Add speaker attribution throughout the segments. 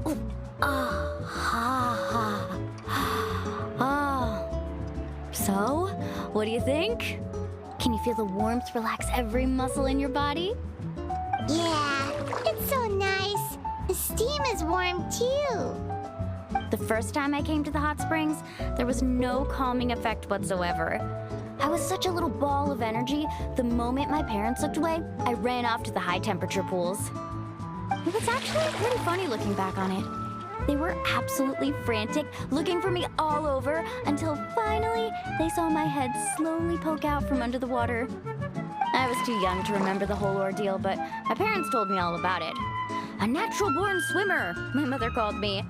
Speaker 1: Oh, ah, ha, ha. Ah. So, what do you think? Can you feel the warmth relax every muscle in your body?
Speaker 2: Yeah, it's so nice. The steam is warm too.
Speaker 1: The first time I came to the hot springs, there was no calming effect whatsoever. I was such a little ball of energy, the moment my parents looked away, I ran off to the high temperature pools. It was actually pretty funny looking back on it. They were absolutely frantic, looking for me all over, until finally they saw my head slowly poke out from under the water. I was too young to remember the whole ordeal, but my parents told me all about it. A natural-born swimmer, my mother called me.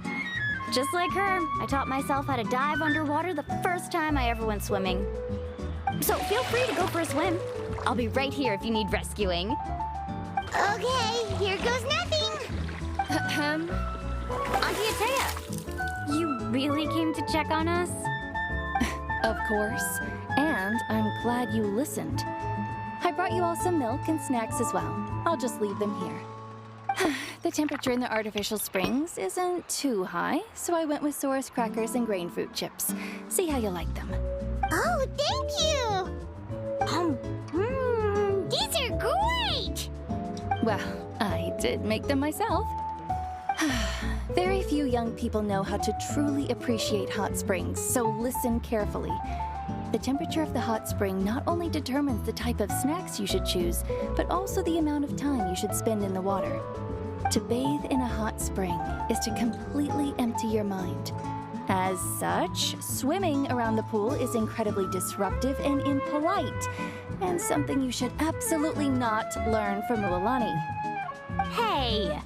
Speaker 1: Just like her, I taught myself how to dive underwater the first time I ever went swimming. So feel free to go for a swim. I'll be right here if you need rescuing.
Speaker 2: Okay, here goes nothing.
Speaker 1: Auntie Atea, you really came to check on us?
Speaker 3: Of course, and I'm glad you listened. I brought you all some milk and snacks as well. I'll just leave them here. The temperature in the artificial springs isn't too high, so I went with Saurus crackers and grain fruit chips. See how you like them.
Speaker 2: Oh, thank you. These are great.
Speaker 3: Well, I did make them myself. Very few young people know how to truly appreciate hot springs, so listen carefully. The temperature of the hot spring not only determines the type of snacks you should choose, but also the amount of time you should spend in the water. To bathe in a hot spring is to completely empty your mind. As such, swimming around the pool is incredibly disruptive and impolite, and something you should absolutely not learn from Mualani.
Speaker 1: Hey!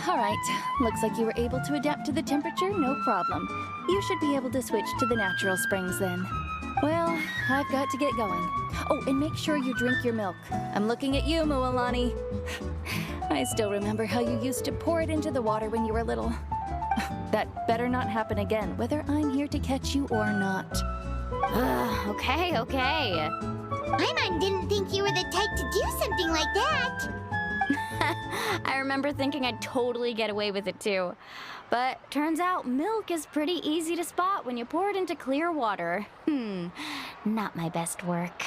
Speaker 3: All right, looks like you were able to adapt to the temperature, no problem. You should be able to switch to the natural springs then. Well, I've got to get going. Oh, and make sure you drink your milk. I'm looking at you, Mualani. I still remember how you used to pour it into the water when you were little. That better not happen again, whether I'm here to catch you or not.
Speaker 1: Okay.
Speaker 2: Paimon didn't think you were the type to do something like that.
Speaker 1: I remember thinking I'd totally get away with it too. But turns out milk is pretty easy to spot when you pour it into clear water. Not my best work.